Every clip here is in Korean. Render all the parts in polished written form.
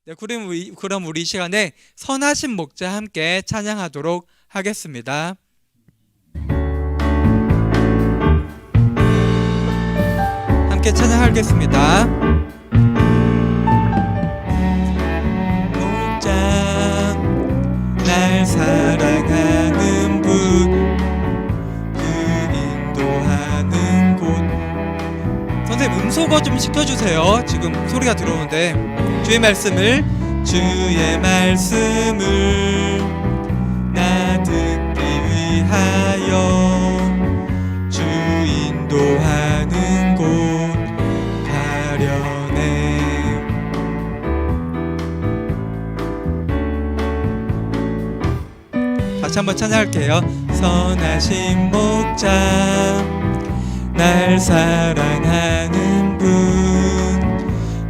네, 그럼 우리 이 시간에 선하신 목자 함께 찬양하도록 하겠습니다. 함께 찬양하겠습니다. 목자 날 사랑하는 분, 그 인도하는 곳. 선생님 음소거 좀 시켜주세요. 지금 소리가 들어오는데. 주의 말씀을 나 듣기 위하여 주 인도하는 곳 가려네. 다시 한번 찬양할게요. 선하신 목자 날 사랑하는 분,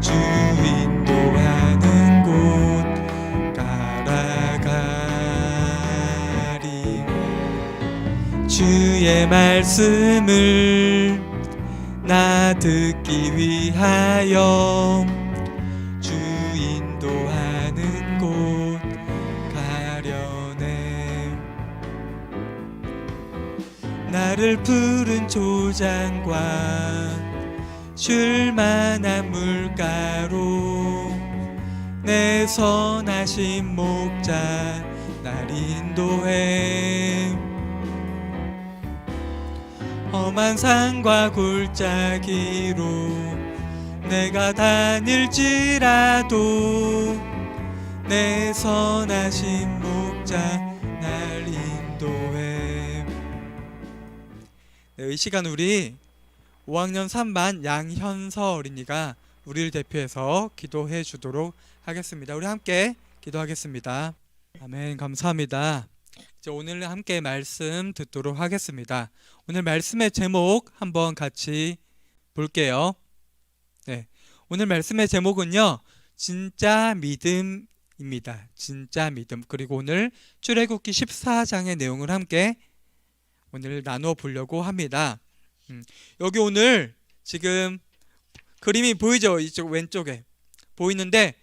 주 인도하는 곳 따라가리. 주의 말씀을 나 듣기 위하여 주 인도하는 곳 가려네. 나를 푸른 초장과 쉴만한 물가로 내 선하신 목자 날 인도해. 험한 산과 골짜기로 내가 다닐지라도 내 선하신 목자 날 인도해. 네, 이 시간 우리 5학년 3반 양현서 어린이가 우리를 대표해서 기도해 주도록 하겠습니다. 우리 함께 기도하겠습니다. 아멘. 감사합니다. 이제 오늘 함께 말씀 듣도록 하겠습니다. 오늘 말씀의 제목 한번 같이 볼게요. 네, 오늘 말씀의 제목은요, 진짜 믿음입니다. 진짜 믿음. 그리고 오늘 출애굽기 14장의 내용을 함께 오늘 나누어 보려고 합니다. 여기 오늘 지금 그림이 보이죠? 이쪽 왼쪽에 보이는데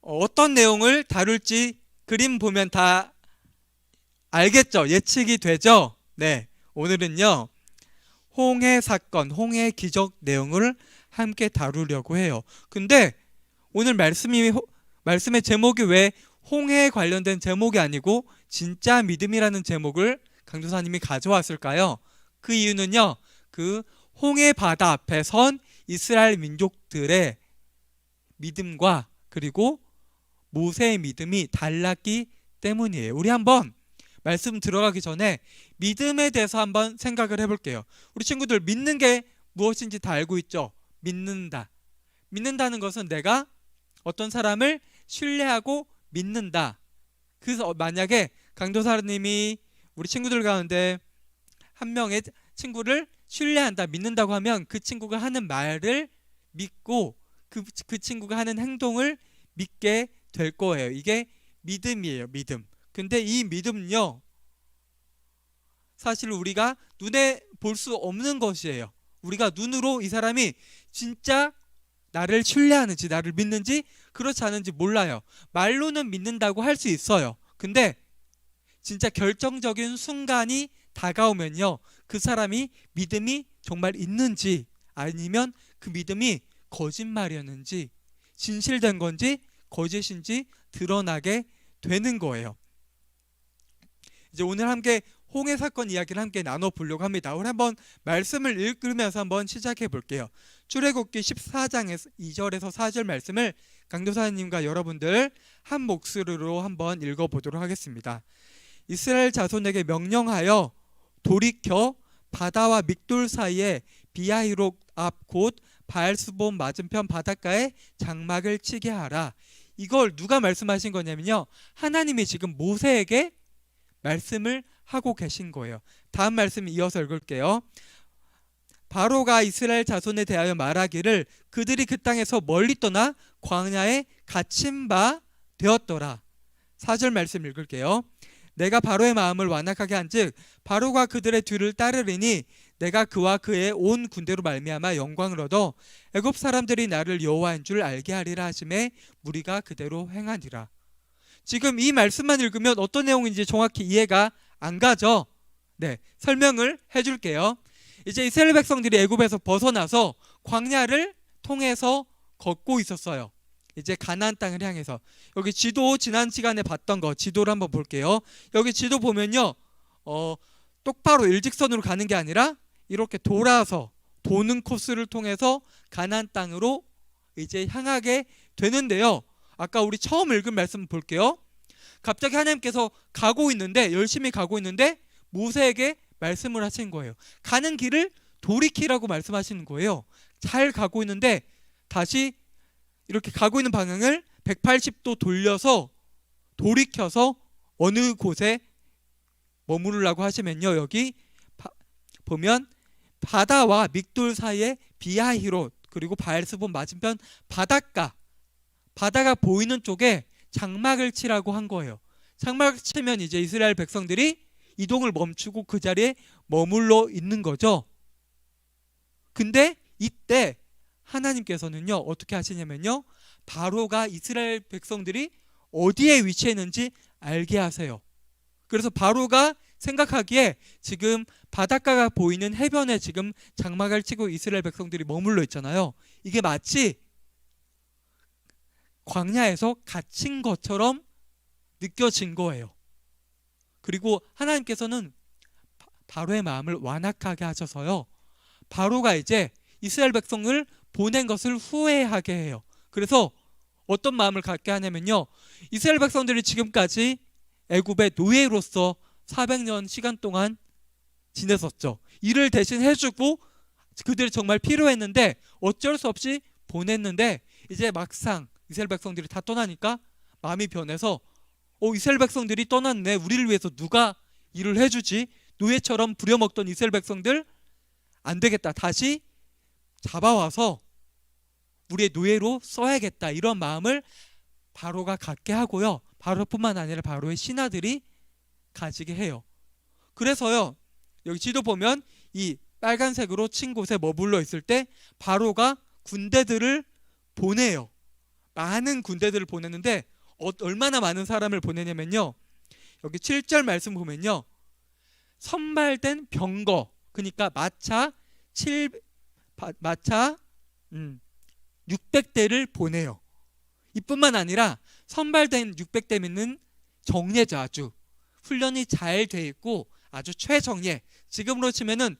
어떤 내용을 다룰지 그림 보면 다 알겠죠? 예측이 되죠? 네, 오늘은요 홍해 사건, 홍해 기적 내용을 함께 다루려고 해요. 근데 오늘 말씀의 제목이 왜 홍해에 관련된 제목이 아니고 진짜 믿음이라는 제목을 강도사님이 가져왔을까요? 그 이유는요, 그 홍해 바다 앞에 선 이스라엘 민족들의 믿음과 그리고 모세의 믿음이 달랐기 때문이에요. 우리 한번 말씀 들어가기 전에 믿음에 대해서 한번 생각을 해볼게요. 우리 친구들 믿는 게 무엇인지 다 알고 있죠? 믿는다는 것은 내가 어떤 사람을 신뢰하고 믿는다. 그래서 만약에 강도사님이 우리 친구들 가운데 한 명의 친구를 신뢰한다, 믿는다고 하면 그 친구가 하는 말을 믿고 그 친구가 하는 행동을 믿게 될 거예요. 이게 믿음이에요. 믿음. 근데 이 믿음은요, 사실 우리가 눈에 볼 수 없는 것이에요. 우리가 눈으로 이 사람이 진짜 나를 신뢰하는지 나를 믿는지 그렇지 않은지 몰라요. 말로는 믿는다고 할 수 있어요. 근데 진짜 결정적인 순간이 다가오면요, 그 사람이 믿음이 정말 있는지 아니면 그 믿음이 거짓말이었는지 진실된 건지 거짓인지 드러나게 되는 거예요. 이제 오늘 함께 홍해 사건 이야기를 함께 나눠보려고 합니다. 오늘 한번 말씀을 읽으면서 한번 시작해 볼게요. 출애굽기 14장에서 2절에서 4절 말씀을 강도사님과 여러분들 한 목소리로 한번 읽어보도록 하겠습니다. 이스라엘 자손에게 명령하여 돌이켜 바다와 믹돌 사이에 비하히록 앞 곧 바알스본 맞은편 바닷가에 장막을 치게 하라. 이걸 누가 말씀하신 거냐면요, 하나님이 지금 모세에게 말씀을 하고 계신 거예요. 다음 말씀 이어서 읽을게요. 바로가 이스라엘 자손에 대하여 말하기를 그들이 그 땅에서 멀리 떠나 광야에 갇힌 바 되었더라. 4절 말씀 읽을게요. 내가 바로의 마음을 완악하게 한즉 바로가 그들의 뒤를 따르리니 내가 그와 그의 온 군대로 말미암아 영광을 얻어 애굽 사람들이 나를 여호와인 줄 알게 하리라 하심에 무리가 그대로 행하니라. 지금 이 말씀만 읽으면 어떤 내용인지 정확히 이해가 안 가죠? 네, 설명을 해줄게요. 이제 이스라엘 백성들이 애굽에서 벗어나서 광야를 통해서 걷고 있었어요. 이제 가나안 땅을 향해서. 여기 지도 지난 시간에 봤던 거 지도를 한번 볼게요. 여기 지도 보면요, 똑바로 일직선으로 가는 게 아니라 이렇게 돌아서 도는 코스를 통해서 가나안 땅으로 이제 향하게 되는데요. 아까 우리 처음 읽은 말씀 볼게요. 갑자기 하나님께서 가고 있는데, 열심히 가고 있는데 모세에게 말씀을 하신 거예요. 가는 길을 돌이키라고 말씀하시는 거예요. 잘 가고 있는데 다시 이렇게 가고 있는 방향을 180도 돌려서 돌이켜서 어느 곳에 머무르라고 하시면요, 여기 보면 바다와 믹돌 사이에 비하히롯, 그리고 바엘스본 맞은편 바다가 보이는 쪽에 장막을 치라고 한 거예요. 장막을 치면 이제 이스라엘 백성들이 이동을 멈추고 그 자리에 머물러 있는 거죠. 근데 이때 하나님께서는요, 어떻게 하시냐면요, 바로가 이스라엘 백성들이 어디에 위치해 있는지 알게 하세요. 그래서 바로가 생각하기에 지금 바닷가가 보이는 해변에 지금 장막을 치고 이스라엘 백성들이 머물러 있잖아요. 이게 마치 광야에서 갇힌 것처럼 느껴진 거예요. 그리고 하나님께서는 바로의 마음을 완악하게 하셔서요, 바로가 이제 이스라엘 백성을 보낸 것을 후회하게 해요. 그래서 어떤 마음을 갖게 하냐면요, 이스라엘 백성들이 지금까지 애굽의 노예로서 400년 시간 동안 지냈었죠. 일을 대신 해주고 그들이 정말 필요했는데 어쩔 수 없이 보냈는데, 이제 막상 이스라엘 백성들이 다 떠나니까 마음이 변해서 이스라엘 백성들이 떠났네, 우리를 위해서 누가 일을 해주지? 노예처럼 부려먹던 이스라엘 백성들 안 되겠다, 다시 잡아와서 우리의 노예로 써야겠다, 이런 마음을 바로가 갖게 하고요, 바로뿐만 아니라 바로의 신하들이 가지게 해요. 그래서요, 여기 지도 보면 이 빨간색으로 친 곳에 머물러 있을 때 바로가 군대들을 보내요. 많은 군대들을 보내는데 얼마나 많은 사람을 보내냐면요, 여기 7절 말씀 보면요, 선발된 병거, 그러니까 마차 600대를 보내요. 이뿐만 아니라 선발된 600대면은 정예죠. 아주 훈련이 잘 돼 있고 아주 최정예, 지금으로 치면은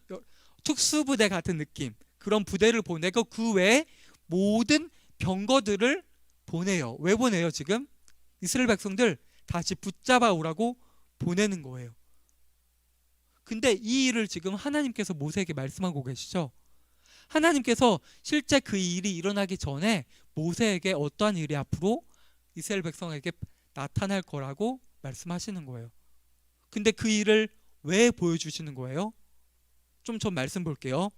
특수부대 같은 느낌, 그런 부대를 보내고 그 외에 모든 병거들을 보내요. 왜 보내요? 지금 이스라엘 백성들 다시 붙잡아 오라고 보내는 거예요. 근데 이 일을 지금 하나님께서 모세에게 말씀하고 계시죠. 하나님께서 실제 그 일이 일어나기 전에 모세에게 어떠한 일이 앞으로 이스라엘 백성에게 나타날 거라고 말씀하시는 거예요. 근데 그 일을 왜 보여주시는 거예요? 좀 전 말씀 볼게요.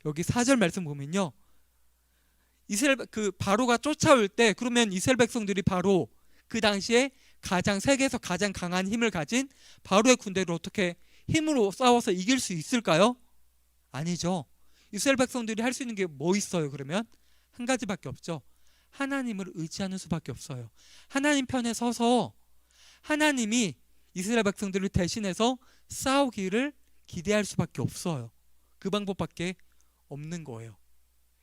여기 4절 말씀 보면요, 이스라엘 바로가 쫓아올 때, 그러면 이스라엘 백성들이 바로 그 당시에 세계에서 가장 강한 힘을 가진 바로의 군대를 어떻게 힘으로 싸워서 이길 수 있을까요? 아니죠. 이스라엘 백성들이 할 수 있는 게 뭐 있어요? 그러면 한 가지밖에 없죠. 하나님을 의지하는 수밖에 없어요. 하나님 편에 서서 하나님이 이스라엘 백성들을 대신해서 싸우기를 기대할 수밖에 없어요. 그 방법밖에 없는 거예요.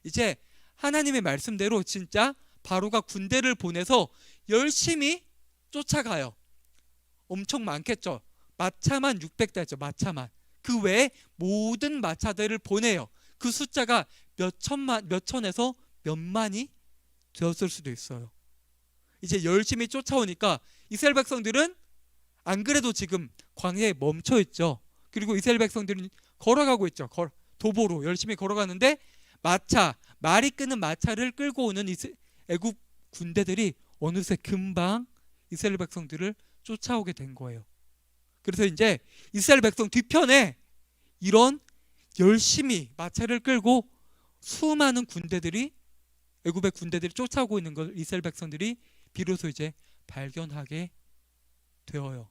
이제 하나님의 말씀대로 진짜 바로가 군대를 보내서 열심히 쫓아가요. 엄청 많겠죠. 마차만 600대죠. 마차만. 그 외에 모든 마차들을 보내요. 그 숫자가 몇 천에서 몇만이 되었을 수도 있어요. 이제 열심히 쫓아오니까 이스라엘 백성들은 안 그래도 지금 광야에 멈춰 있죠. 그리고 이스라엘 백성들은 걸어가고 있죠. 도보로 열심히 걸어가는데 말이 끄는 마차를 끌고 오는 애굽 군대들이 어느새 금방 이스라엘 백성들을 쫓아오게 된 거예요. 그래서 이제 이스라엘 백성 뒤편에 이런 열심히 마차를 끌고 수많은 군대들이, 애굽의 군대들이 쫓아오고 있는 걸 이스라엘 백성들이 비로소 이제 발견하게 되어요.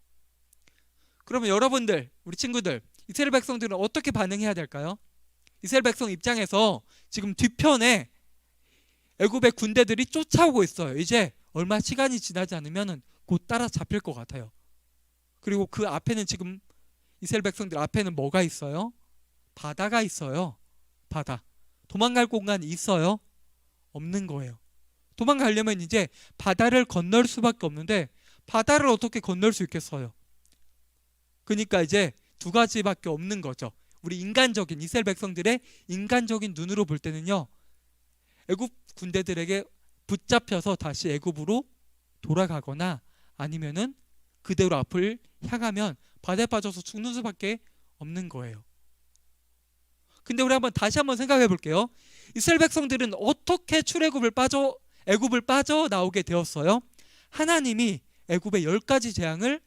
그러면 여러분들, 우리 친구들, 이스라엘 백성들은 어떻게 반응해야 될까요? 이스라엘 백성 입장에서 지금 뒤편에 애굽의 군대들이 쫓아오고 있어요. 이제 얼마 시간이 지나지 않으면 곧 따라잡힐 것 같아요. 그리고 그 앞에는 지금 이스라엘 백성들 앞에는 뭐가 있어요? 바다가 있어요. 바다. 도망갈 공간이 있어요? 없는 거예요. 도망가려면 이제 바다를 건널 수밖에 없는데 바다를 어떻게 건널 수 있겠어요? 그러니까 이제 두 가지밖에 없는 거죠. 우리 인간적인 이스라엘 백성들의 인간적인 눈으로 볼 때는요, 애굽 군대들에게 붙잡혀서 다시 애굽으로 돌아가거나 아니면은 그대로 앞을 향하면 바다에 빠져서 죽는 수밖에 없는 거예요. 근데 우리 다시 한번 생각해 볼게요. 이스라엘 백성들은 어떻게 애굽을 빠져나오게 되었어요? 하나님이 애굽에 10가지 재앙을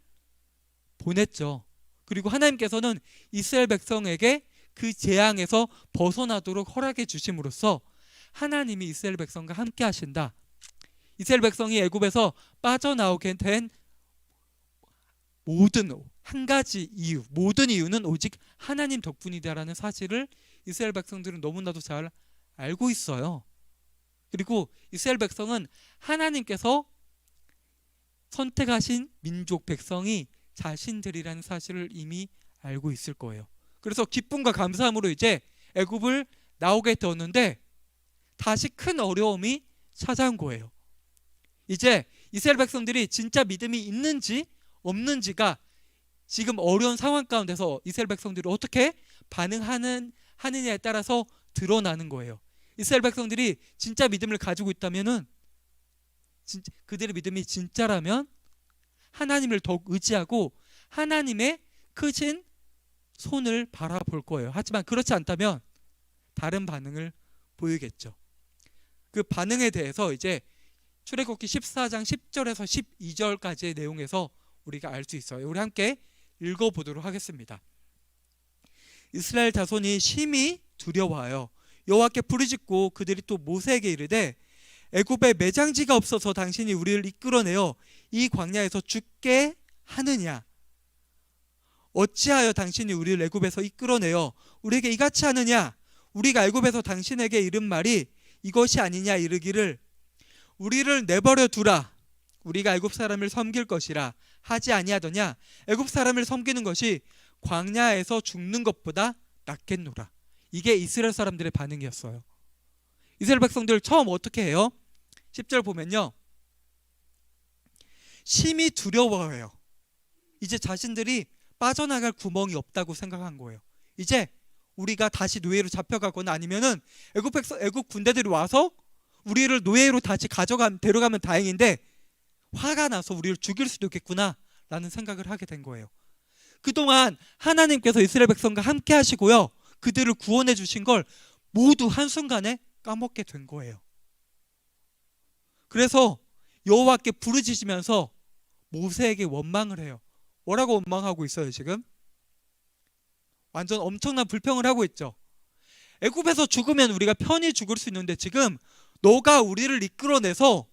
보냈죠. 그리고 하나님께서는 이스라엘 백성에게 그 재앙에서 벗어나도록 허락해 주심으로써 하나님이 이스라엘 백성과 함께 하신다. 이스라엘 백성이 애굽에서 빠져나오게 된 모든 이유는 오직 하나님 덕분이다라는 사실을 이스라엘 백성들은 너무나도 잘 알고 있어요. 그리고 이스라엘 백성은 하나님께서 선택하신 민족 백성이 자신들이라는 사실을 이미 알고 있을 거예요. 그래서 기쁨과 감사함으로 이제 애굽을 나오게 되었는데 다시 큰 어려움이 찾아온 거예요. 이제 이스라엘 백성들이 진짜 믿음이 있는지 없는지가 지금 어려운 상황 가운데서 이스라엘 백성들이 어떻게 반응하느냐에 따라서 드러나는 거예요. 이스라엘 백성들이 진짜 믿음을 가지고 있다면은 그들의 믿음이 진짜라면 하나님을 더욱 의지하고 하나님의 크신 손을 바라볼 거예요. 하지만 그렇지 않다면 다른 반응을 보이겠죠. 그 반응에 대해서 이제 출애굽기 14장 10절에서 12절까지의 내용에서 우리가 알 수 있어요. 우리 함께 읽어보도록 하겠습니다. 이스라엘 자손이 심히 두려워하여 여호와께 부르짖고 그들이 또 모세에게 이르되 애굽에 매장지가 없어서 당신이 우리를 이끌어내어 이 광야에서 죽게 하느냐? 어찌하여 당신이 우리를 애굽에서 이끌어내어 우리에게 이같이 하느냐? 우리가 애굽에서 당신에게 이른 말이 이것이 아니냐 이르기를 우리를 내버려 두라. 우리가 애굽 사람을 섬길 것이라 하지 아니하더냐? 애굽 사람을 섬기는 것이 광야에서 죽는 것보다 낫겠노라. 이게 이스라엘 사람들의 반응이었어요. 이스라엘 백성들 처음 어떻게 해요? 10절 보면요, 심히 두려워해요. 이제 자신들이 빠져나갈 구멍이 없다고 생각한 거예요. 이제 우리가 다시 노예로 잡혀가거나 아니면은 애굽 군대들이 와서 우리를 노예로 다시 데려가면 다행인데 화가 나서 우리를 죽일 수도 있겠구나 라는 생각을 하게 된 거예요. 그동안 하나님께서 이스라엘 백성과 함께 하시고요, 그들을 구원해 주신 걸 모두 한순간에 까먹게 된 거예요. 그래서 여호와께 부르짖으면서 모세에게 원망을 해요. 뭐라고 원망하고 있어요 지금? 완전 엄청난 불평을 하고 있죠. 애굽에서 죽으면 우리가 편히 죽을 수 있는데 지금 너가 우리를 이끌어내서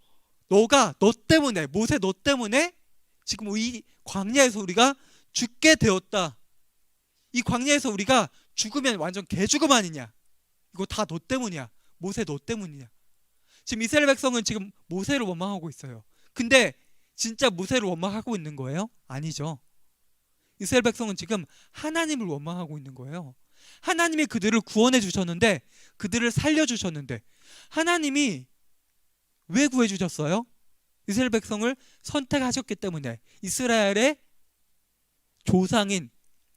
너 때문에 모세 너 때문에 지금 이 광야에서 우리가 죽게 되었다. 이 광야에서 우리가 죽으면 완전 개죽음 아니냐. 이거 다 너 때문이야. 모세 너 때문이냐. 지금 이스라엘 백성은 지금 모세를 원망하고 있어요. 근데 진짜 모세를 원망하고 있는 거예요? 아니죠. 이스라엘 백성은 지금 하나님을 원망하고 있는 거예요. 하나님이 그들을 구원해 주셨는데, 그들을 살려 주셨는데 하나님이 왜 구해 주셨어요? 이스라엘 백성을 선택하셨기 때문에, 이스라엘의 조상인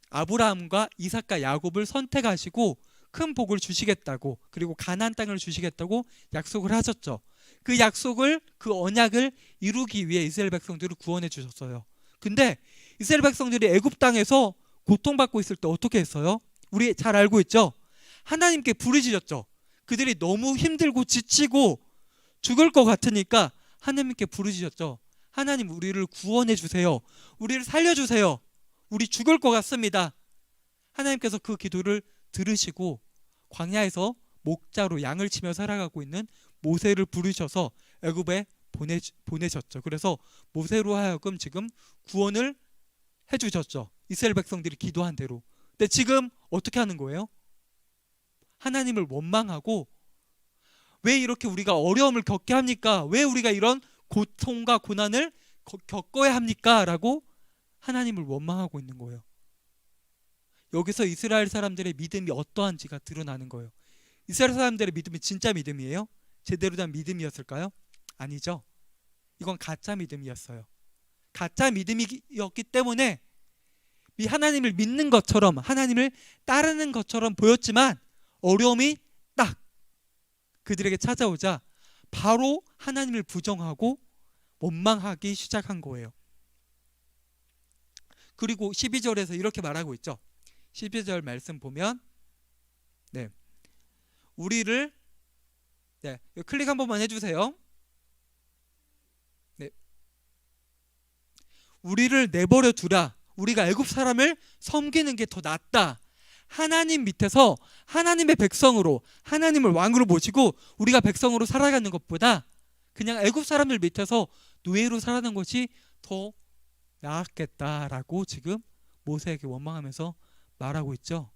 아브라함과 이삭과 야곱을 선택하시고 큰 복을 주시겠다고, 그리고 가나안 땅을 주시겠다고 약속을 하셨죠. 그 약속을, 그 언약을 이루기 위해 이스라엘 백성들을 구원해 주셨어요. 근데 이스라엘 백성들이 애굽 땅에서 고통받고 있을 때 어떻게 했어요? 우리 잘 알고 있죠? 하나님께 부르짖었죠. 그들이 너무 힘들고 지치고 죽을 것 같으니까 하나님께 부르짖었죠. 하나님, 우리를 구원해 주세요. 우리를 살려주세요. 우리 죽을 것 같습니다. 하나님께서 그 기도를 들으시고 광야에서 목자로 양을 치며 살아가고 있는 모세를 부르셔서 애굽에 보내셨죠. 그래서 모세로 하여금 지금 구원을 해주셨죠. 이스라엘 백성들이 기도한 대로. 근데 지금 어떻게 하는 거예요? 하나님을 원망하고 왜 이렇게 우리가 어려움을 겪게 합니까? 왜 우리가 이런 고통과 고난을 겪어야 합니까? 라고 하나님을 원망하고 있는 거예요. 여기서 이스라엘 사람들의 믿음이 어떠한지가 드러나는 거예요. 이스라엘 사람들의 믿음이 진짜 믿음이에요? 제대로 된 믿음이었을까요? 아니죠. 이건 가짜 믿음이었어요. 가짜 믿음이었기 때문에 하나님을 믿는 것처럼, 하나님을 따르는 것처럼 보였지만 어려움이 딱 그들에게 찾아오자 바로 하나님을 부정하고 원망하기 시작한 거예요. 그리고 12절에서 이렇게 말하고 있죠. 12절 말씀 보면 우리를 클릭 한 번만 해주세요. 우리를 내버려 두라. 우리가 애굽 사람을 섬기는 게 더 낫다. 하나님 밑에서 하나님의 백성으로, 하나님을 왕으로 모시고 우리가 백성으로 살아가는 것보다 그냥 애굽 사람들 밑에서 노예로 살아가는 것이 더 나았겠다라고 지금 모세에게 원망하면서 말하고 있죠.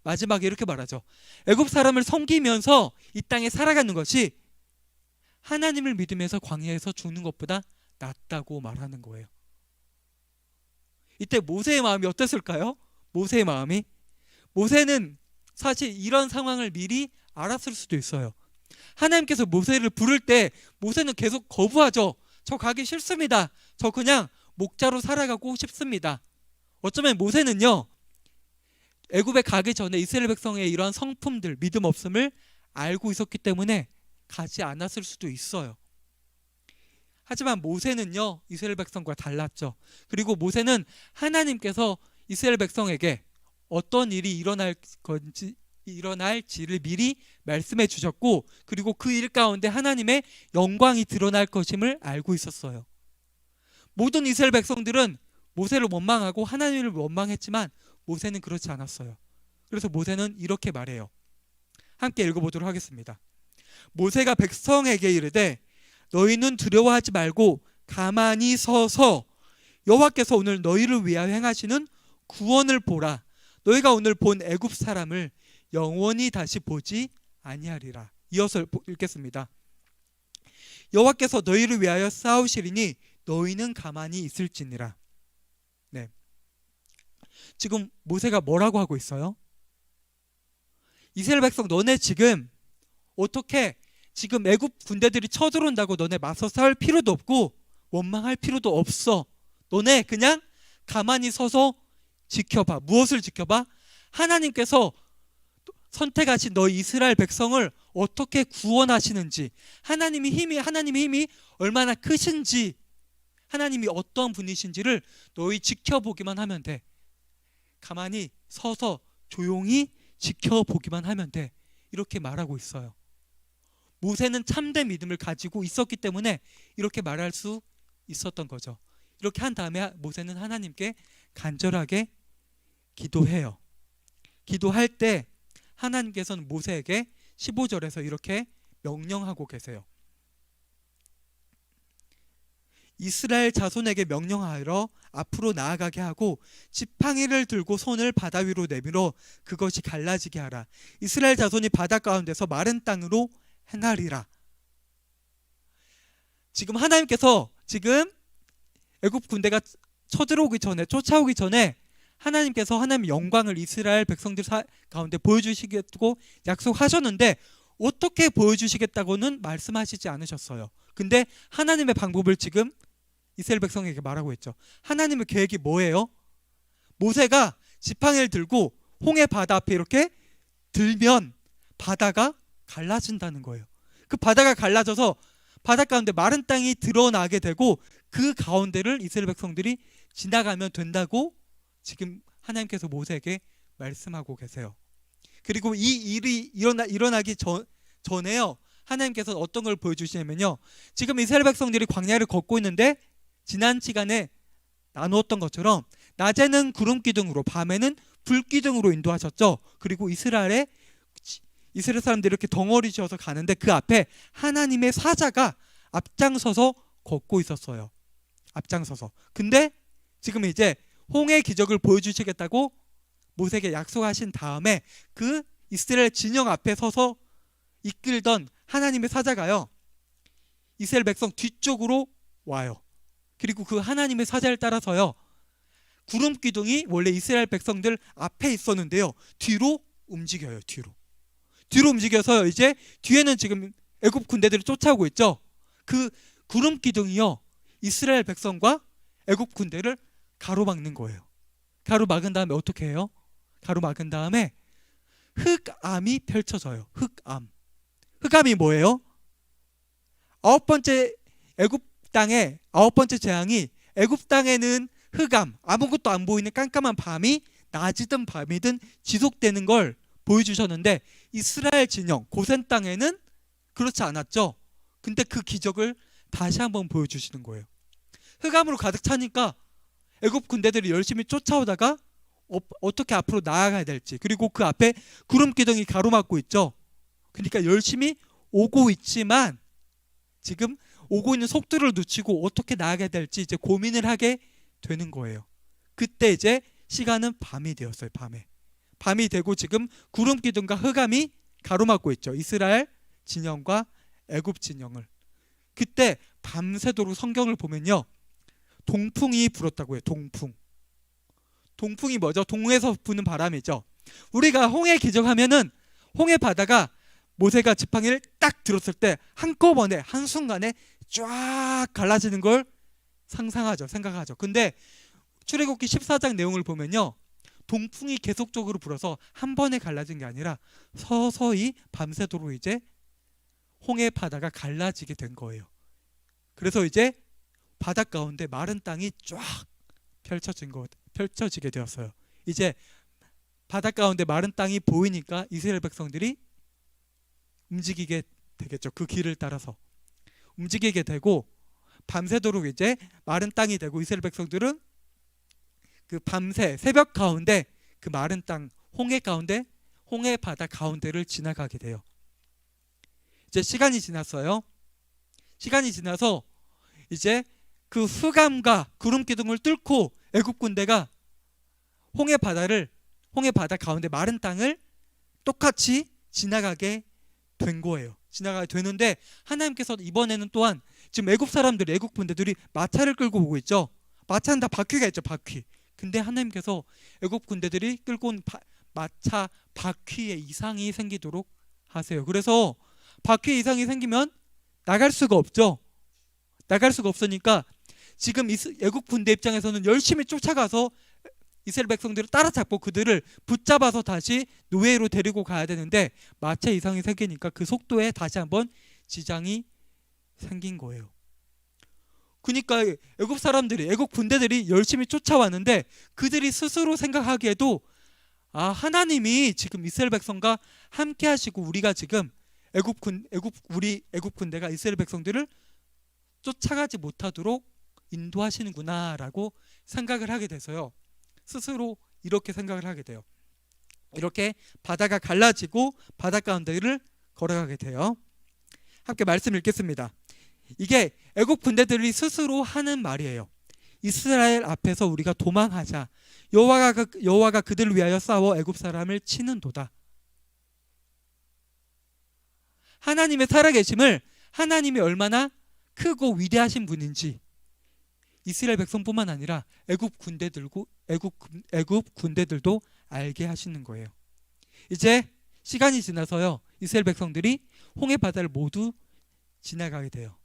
마지막에 이렇게 말하죠. 애굽 사람을 섬기면서 이 땅에 살아가는 것이 하나님을 믿으면서 광야에서 죽는 것보다 낫다고 말하는 거예요. 이때 모세의 마음이 어땠을까요? 모세는 사실 이런 상황을 미리 알았을 수도 있어요. 하나님께서 모세를 부를 때 모세는 계속 거부하죠. 저 가기 싫습니다. 저 그냥 목자로 살아가고 싶습니다. 어쩌면 모세는요, 애굽에 가기 전에 이스라엘 백성의 이러한 성품들, 믿음 없음을 알고 있었기 때문에 가지 않았을 수도 있어요. 하지만 모세는요, 이스라엘 백성과 달랐죠. 그리고 모세는 하나님께서 이스라엘 백성에게 어떤 일이 일어날지를 미리 말씀해 주셨고, 그리고 그 일 가운데 하나님의 영광이 드러날 것임을 알고 있었어요. 모든 이스라엘 백성들은 모세를 원망하고 하나님을 원망했지만 모세는 그렇지 않았어요. 그래서 모세는 이렇게 말해요. 함께 읽어보도록 하겠습니다. 모세가 백성에게 이르되 너희는 두려워하지 말고 가만히 서서 여호와께서 오늘 너희를 위하여 행하시는 구원을 보라. 너희가 오늘 본 애굽 사람을 영원히 다시 보지 아니하리라. 이어서 읽겠습니다. 여호와께서 너희를 위하여 싸우시리니 너희는 가만히 있을지니라. 지금 모세가 뭐라고 하고 있어요? 이스라엘 백성, 너네 지금 어떻게 지금 애굽 군대들이 쳐들어온다고 너네 맞서 싸울 필요도 없고 원망할 필요도 없어. 너네 그냥 가만히 서서 지켜봐. 무엇을 지켜봐? 하나님께서 선택하신 너희 이스라엘 백성을 어떻게 구원하시는지, 하나님의 힘이 얼마나 크신지, 하나님이 어떤 분이신지를 너희 지켜보기만 하면 돼. 가만히 서서 조용히 지켜보기만 하면 돼. 이렇게 말하고 있어요. 모세는 참된 믿음을 가지고 있었기 때문에 이렇게 말할 수 있었던 거죠. 이렇게 한 다음에 모세는 하나님께 간절하게 기도해요. 기도할 때 하나님께서는 모세에게 15절에서 이렇게 명령하고 계세요. 이스라엘 자손에게 명령하여 앞으로 나아가게 하고 지팡이를 들고 손을 바다 위로 내밀어 그것이 갈라지게 하라. 이스라엘 자손이 바다 가운데서 마른 땅으로 행하리라. 지금 하나님께서 지금 애굽 군대가 쫓아오기 전에 하나님께서 하나님의 영광을 이스라엘 백성들 가운데 보여주시겠다고 약속하셨는데 어떻게 보여주시겠다고는 말씀하시지 않으셨어요. 근데 하나님의 방법을 지금 이스라엘 백성에게 말하고 있죠. 하나님의 계획이 뭐예요? 모세가 지팡이를 들고 홍해 바다 앞에 이렇게 들면 바다가 갈라진다는 거예요. 그 바다가 갈라져서 바다 가운데 마른 땅이 드러나게 되고 그 가운데를 이스라엘 백성들이 지나가면 된다고 지금 하나님께서 모세에게 말씀하고 계세요. 그리고 이 일이 일어나기 전에요, 하나님께서 어떤 걸 보여주시냐면요, 지금 이스라엘 백성들이 광야를 걷고 있는데 지난 시간에 나누었던 것처럼 낮에는 구름 기둥으로 밤에는 불 기둥으로 인도하셨죠. 그리고 이스라엘 사람들이 이렇게 덩어리 지어서 가는데 그 앞에 하나님의 사자가 앞장서서 걷고 있었어요. 앞장서서. 근데 지금 이제 홍해 기적을 보여주시겠다고 모세에게 약속하신 다음에 그 이스라엘 진영 앞에 서서 이끌던 하나님의 사자가요, 이스라엘 백성 뒤쪽으로 와요. 그리고 그 하나님의 사자를 따라서요, 구름 기둥이 원래 이스라엘 백성들 앞에 있었는데요, 뒤로 움직여요. 뒤로 움직여서 이제 뒤에는 지금 애굽 군대들이 쫓아오고 있죠. 그 구름 기둥이요, 이스라엘 백성과 애굽 군대를 가로막는 거예요. 가로막은 다음에 어떻게 해요? 가로막은 다음에 흑암이 펼쳐져요. 흑암이 뭐예요? 아홉 번째 애굽 땅의 아홉 번째 재앙이, 애굽 땅에는 흑암, 아무것도 안 보이는 깜깜한 밤이 낮이든 밤이든 지속되는 걸 보여주셨는데, 이스라엘 진영 고센 땅에는 그렇지 않았죠. 근데 그 기적을 다시 한번 보여주시는 거예요. 흑암으로 가득 차니까 애굽 군대들이 열심히 쫓아오다가 어떻게 앞으로 나아가야 될지, 그리고 그 앞에 구름 기둥이 가로막고 있죠. 그러니까 열심히 오고 있지만 지금 오고 있는 속도를 놓치고 어떻게 나아가야 될지 이제 고민을 하게 되는 거예요. 그때 이제 시간은 밤이 되었어요. 밤이 되고 지금 구름 기둥과 흑암이 가로막고 있죠. 이스라엘 진영과 애굽 진영을. 그때 밤새도록 성경을 보면요, 동풍이 불었다고 해요. 동풍이 뭐죠? 동에서 부는 바람이죠. 우리가 홍해 기적하면은 홍해 바다가 모세가 지팡이를 딱 들었을 때 한꺼번에 한순간에 쫙 갈라지는 걸 생각하죠. 근데 출애굽기 14장 내용을 보면요, 동풍이 계속적으로 불어서 한 번에 갈라진 게 아니라 서서히 밤새도록 이제 홍해 바다가 갈라지게 된 거예요. 그래서 이제 바다 가운데 마른 땅이 쫙 펼쳐지게 되었어요. 이제 바다 가운데 마른 땅이 보이니까 이스라엘 백성들이 움직이게 되겠죠. 그 길을 따라서 움직이게 되고 밤새도록 이제 마른 땅이 되고, 이스라엘 백성들은 그 밤새 새벽 가운데 그 마른 땅 홍해 가운데, 홍해 바다 가운데를 지나가게 돼요. 이제 시간이 지났어요. 시간이 지나서 이제 그 흑암과 구름 기둥을 뚫고 애굽 군대가 홍해 바다 가운데 마른 땅을 똑같이 지나가게 된 거예요. 지나가게 되는데 하나님께서 이번에는 또한 지금 애굽 사람들이, 애굽 군대들이 마차를 끌고 오고 있죠. 마차는 다 바퀴가 있죠. 바퀴. 근데 하나님께서 애굽 군대들이 끌고 온 마차 바퀴에 이상이 생기도록 하세요. 그래서 바퀴에 이상이 생기면 나갈 수가 없죠. 나갈 수가 없으니까 지금 애굽 군대 입장에서는 열심히 쫓아가서 이스라엘 백성들을 따라잡고 그들을 붙잡아서 다시 노예로 데리고 가야 되는데, 마차 이상이 생기니까 그 속도에 다시 한번 지장이 생긴 거예요. 그러니까 애굽 사람들이, 애굽 군대들이 열심히 쫓아왔는데 그들이 스스로 생각하기에도, 하나님이 지금 이스라엘 백성과 함께 하시고 우리가 지금 우리 애굽 군대가 이스라엘 백성들을 쫓아가지 못하도록 인도하시는구나라고 생각을 하게 돼서요, 스스로 이렇게 생각을 하게 돼요. 이렇게 바다가 갈라지고 바다 가운데를 걸어가게 돼요. 함께 말씀 읽겠습니다. 이게 애굽 군대들이 스스로 하는 말이에요. 이스라엘 앞에서 우리가 도망하자. 여호와가 그들을 위하여 싸워 애굽 사람을 치는도다. 하나님의 살아계심을, 하나님이 얼마나 크고 위대하신 분인지 이스라엘 백성뿐만 아니라 애굽 군대들도 알게 하시는 거예요. 이제 시간이 지나서요, 이스라엘 백성들이 홍해 바다를 모두 지나가게 돼요.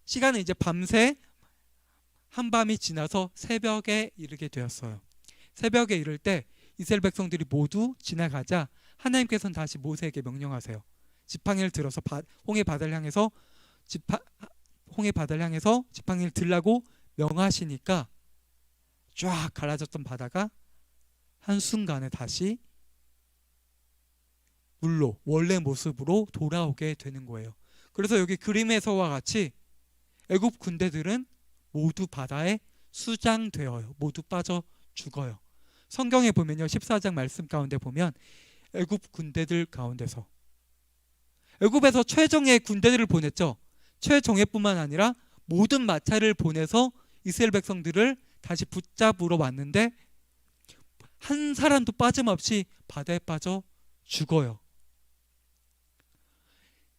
시간은 이제 밤새 한밤이 지나서 새벽에 이르게 되었어요. 새벽에 이를 때 이스라엘 백성들이 모두 지나가자 하나님께서는 다시 모세에게 명령하세요. 지팡이를 들어서 홍해 바다를 향해서 지팡이를 들라고 명하시니까 쫙 갈라졌던 바다가 한순간에 다시 물로, 원래 모습으로 돌아오게 되는 거예요. 그래서 여기 그림에서와 같이 애굽 군대들은 모두 바다에 수장되어요. 모두 빠져 죽어요. 성경에 보면요, 14장 말씀 가운데 보면 애굽 군대들 가운데서, 애굽에서 최정예 군대들을 보냈죠. 최정예뿐만 아니라 모든 마차를 보내서 이스라엘 백성들을 다시 붙잡으러 왔는데 한 사람도 빠짐없이 바다에 빠져 죽어요.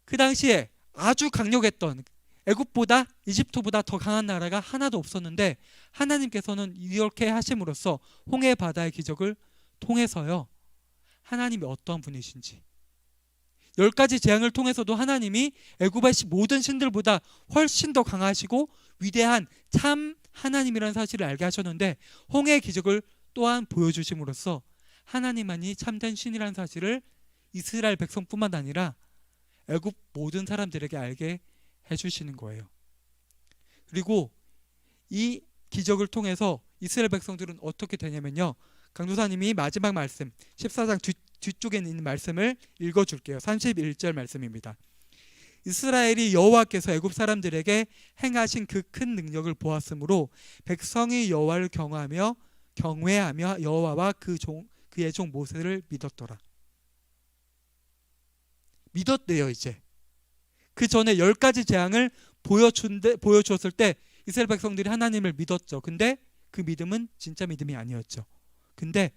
그 당시에 아주 강력했던 애굽보다 이집트보다 더 강한 나라가 하나도 없었는데 하나님께서는 이렇게 하심으로써 홍해 바다의 기적을 통해서요, 하나님이 어떠한 분이신지, 10가지 재앙을 통해서도 하나님이 애굽의 모든 신들보다 훨씬 더 강하시고 위대한 참 하나님이라는 사실을 알게 하셨는데, 홍해의 기적을 또한 보여주심으로써 하나님만이 참된 신이라는 사실을 이스라엘 백성뿐만 아니라 애굽 모든 사람들에게 알게 해주시는 거예요. 그리고 이 기적을 통해서 이스라엘 백성들은 어떻게 되냐면요, 강도사님이 마지막 말씀 14장 뒤쪽에 있는 말씀을 읽어줄게요. 31절 말씀입니다. 이스라엘이 여호와께서 애굽 사람들에게 행하신 그 큰 능력을 보았으므로 백성이 여호와를 경외하며 여호와와 그의 종 모세를 믿었더라. 믿었대요. 이제 그 전에 10가지 재앙을 보여주었을 때 이스라엘 백성들이 하나님을 믿었죠. 근데 그 믿음은 진짜 믿음이 아니었죠. 근데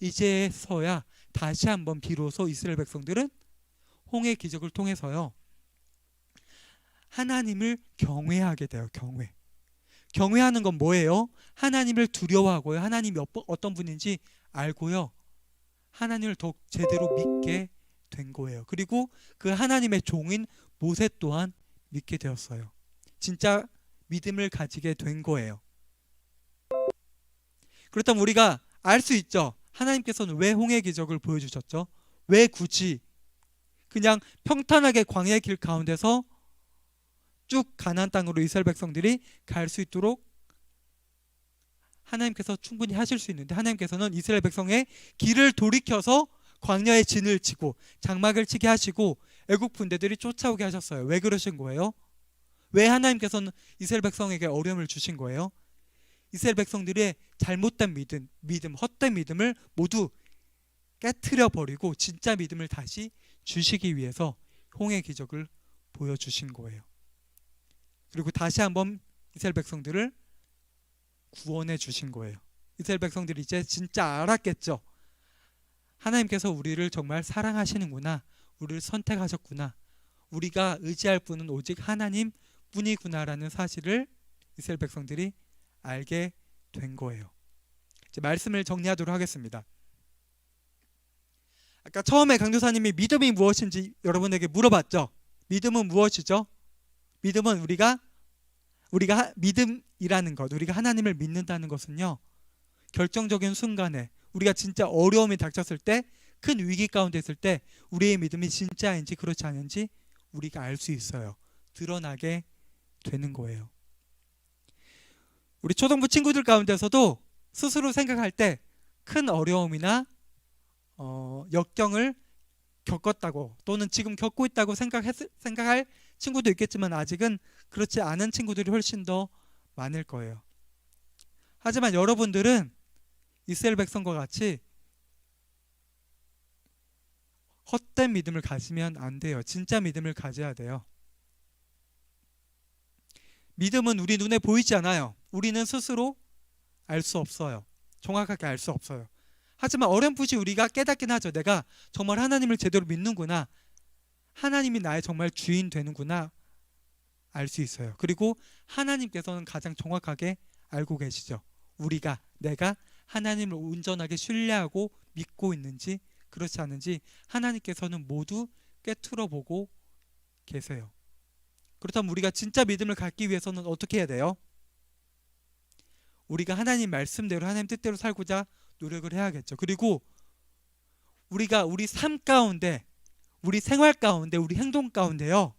이제서야 다시 한번 비로소 이스라엘 백성들은 홍해 기적을 통해서요, 하나님을 경외하게 돼요. 경외하는 건 뭐예요? 하나님을 두려워하고요, 하나님이 어떤 분인지 알고요, 하나님을 더욱 제대로 믿게 된 거예요. 그리고 그 하나님의 종인 모세 또한 믿게 되었어요. 진짜 믿음을 가지게 된 거예요. 그렇다면 우리가 알 수 있죠. 하나님께서는 왜 홍해 기적을 보여주셨죠? 왜 굳이 그냥 평탄하게 광야의 길 가운데서 쭉 가나안 땅으로 이스라엘 백성들이 갈 수 있도록 하나님께서 충분히 하실 수 있는데, 하나님께서는 이스라엘 백성의 길을 돌이켜서 광야의 진을 치고 장막을 치게 하시고 애국 군대들이 쫓아오게 하셨어요. 왜 그러신 거예요? 왜 하나님께서는 이스라엘 백성에게 어려움을 주신 거예요? 이스라엘 백성들의 잘못된 믿음, 헛된 믿음을 모두 깨트려 버리고 진짜 믿음을 다시 주시기 위해서 홍해 기적을 보여주신 거예요. 그리고 다시 한번 이스라엘 백성들을 구원해 주신 거예요. 이스라엘 백성들이 이제 진짜 알았겠죠. 하나님께서 우리를 정말 사랑하시는구나, 우리를 선택하셨구나, 우리가 의지할 분은 오직 하나님 뿐이구나라는 사실을 이스라엘 백성들이 알게 된 거예요. 이제 말씀을 정리하도록 하겠습니다. 아까 처음에 강도사님이 믿음이 무엇인지 여러분에게 물어봤죠. 믿음은 무엇이죠? 믿음은 우리가 믿음이라는 것, 우리가 하나님을 믿는다는 것은요, 결정적인 순간에 우리가 진짜 어려움이 닥쳤을 때, 큰 위기 가운데 있을 때 우리의 믿음이 진짜인지 그렇지 않은지 우리가 알 수 있어요. 드러나게 되는 거예요. 우리 초등부 친구들 가운데서도 스스로 생각할 때 큰 어려움이나 역경을 겪었다고, 또는 지금 겪고 있다고 생각할 친구도 있겠지만 아직은 그렇지 않은 친구들이 훨씬 더 많을 거예요. 하지만 여러분들은 이스라엘 백성과 같이 헛된 믿음을 가지면 안 돼요. 진짜 믿음을 가져야 돼요. 믿음은 우리 눈에 보이지 않아요. 우리는 스스로 알 수 없어요. 정확하게 알 수 없어요. 하지만 어렴풋이 우리가 깨닫긴 하죠. 내가 정말 하나님을 제대로 믿는구나, 하나님이 나의 정말 주인 되는구나 알 수 있어요. 그리고 하나님께서는 가장 정확하게 알고 계시죠. 내가 하나님을 온전하게 신뢰하고 믿고 있는지 그렇지 않은지 하나님께서는 모두 꿰뚫어 보고 계세요. 그렇다면 우리가 진짜 믿음을 갖기 위해서는 어떻게 해야 돼요? 우리가 하나님 말씀대로, 하나님 뜻대로 살고자 노력을 해야겠죠. 그리고 우리가 우리 삶 가운데, 우리 생활 가운데, 우리 행동 가운데요,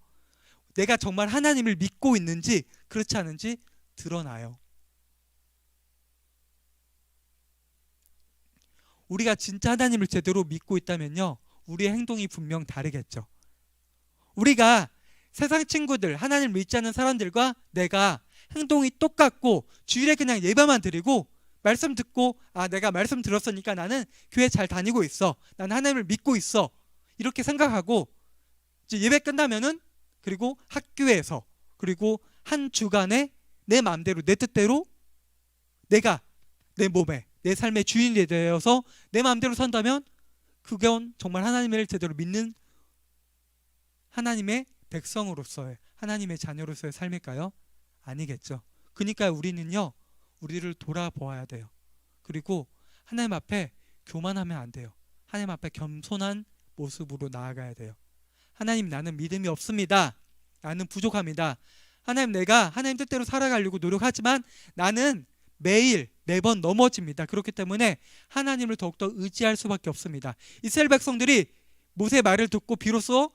내가 정말 하나님을 믿고 있는지 그렇지 않은지 드러나요. 우리가 진짜 하나님을 제대로 믿고 있다면요, 우리의 행동이 분명 다르겠죠. 우리가 세상 친구들, 하나님을 믿지 않는 사람들과 내가 행동이 똑같고 주일에 그냥 예배만 드리고 말씀 듣고, 내가 말씀 들었으니까 나는 교회 잘 다니고 있어, 난 하나님을 믿고 있어, 이렇게 생각하고 이제 예배 끝나면은, 그리고 학교에서, 그리고 한 주간에 내 마음대로, 내 뜻대로 내가 내 몸에, 내 삶의 주인이 되어서 내 마음대로 산다면 그건 정말 하나님을 제대로 믿는 하나님의 백성으로서의, 하나님의 자녀로서의 삶일까요? 아니겠죠. 그러니까 우리는요, 우리를 돌아보아야 돼요. 그리고 하나님 앞에 교만하면 안 돼요. 하나님 앞에 겸손한 모습으로 나아가야 돼요. 하나님, 나는 믿음이 없습니다. 나는 부족합니다. 하나님, 내가 하나님 뜻대로 살아가려고 노력하지만 나는 매번 넘어집니다. 그렇기 때문에 하나님을 더욱더 의지할 수밖에 없습니다. 이스라엘 백성들이 모세의 말을 듣고 비로소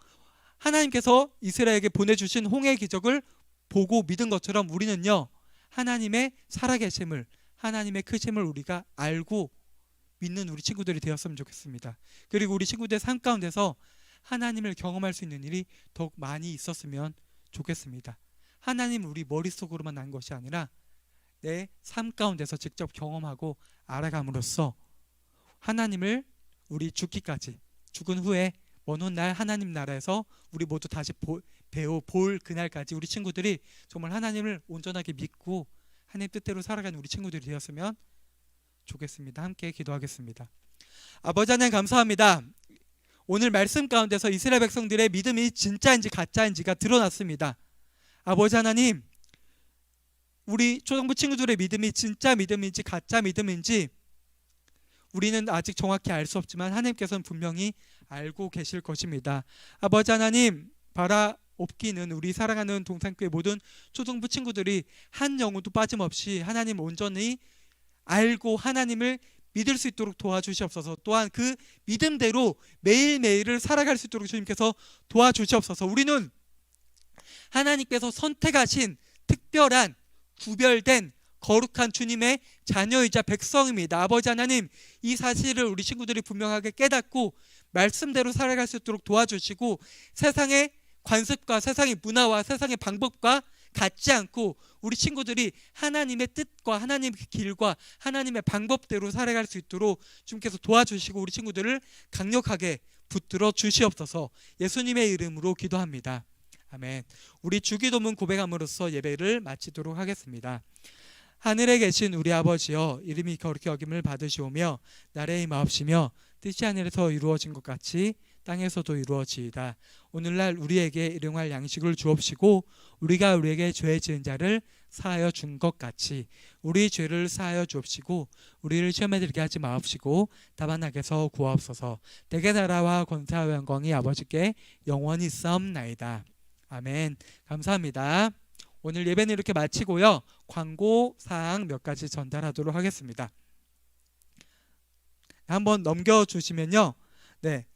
하나님께서 이스라엘에게 보내주신 홍해의 기적을 보고 믿은 것처럼 우리는요, 하나님의 살아계심을, 하나님의 크심을 우리가 알고 믿는 우리 친구들이 되었으면 좋겠습니다. 그리고 우리 친구들의 삶 가운데서 하나님을 경험할 수 있는 일이 더욱 많이 있었으면 좋겠습니다. 하나님은 우리 머릿속으로만 난 것이 아니라 내 삶 가운데서 직접 경험하고 알아감으로써 하나님을 우리 죽기까지, 죽은 후에 먼 훗날 하나님 나라에서 우리 모두 다시 볼 그날까지 우리 친구들이 정말 하나님을 온전하게 믿고 하나님 뜻대로 살아가는 우리 친구들이 되었으면 좋겠습니다. 함께 기도하겠습니다. 아버지 하나님, 감사합니다. 오늘 말씀 가운데서 이스라엘 백성들의 믿음이 진짜인지 가짜인지가 드러났습니다. 아버지 하나님, 우리 초등부 친구들의 믿음이 진짜 믿음인지 가짜 믿음인지 우리는 아직 정확히 알 수 없지만 하나님께서는 분명히 알고 계실 것입니다. 아버지 하나님, 바라옵기는 우리 사랑하는 동산교회 모든 초등부 친구들이 한 영혼도 빠짐없이 하나님 온전히 알고 하나님을 믿을 수 있도록 도와주시옵소서. 또한 그 믿음대로 매일매일을 살아갈 수 있도록 주님께서 도와주시옵소서. 우리는 하나님께서 선택하신 특별한 구별된 거룩한 주님의 자녀이자 백성입니다. 아버지 하나님, 이 사실을 우리 친구들이 분명하게 깨닫고 말씀대로 살아갈 수 있도록 도와주시고 세상의 관습과 세상의 문화와 세상의 방법과 같지 않고 우리 친구들이 하나님의 뜻과 하나님의 길과 하나님의 방법대로 살아갈 수 있도록 주님께서 도와주시고 우리 친구들을 강력하게 붙들어 주시옵소서. 예수님의 이름으로 기도합니다. 아멘. 우리 주기도문 고백함으로써 예배를 마치도록 하겠습니다. 하늘에 계신 우리 아버지여, 이름이 거룩히 여김을 받으시오며 나라의 임하옵시며 뜻이 하늘에서 이루어진 것 같이 땅에서도 이루어지이다. 오늘날 우리에게 일용할 양식을 주옵시고 우리가 우리에게 죄 지은 자를 사하여 준 것 같이 우리 죄를 사하여 주옵시고 우리를 시험에 들게 하지 마옵시고 다만 악에서 구하옵소서. 대개 나라와 권세와 영광이 아버지께 영원히 있사옵나이다. 아멘. 감사합니다. 오늘 예배는 이렇게 마치고요, 광고 사항 몇 가지 전달하도록 하겠습니다. 한번 넘겨주시면요, 네,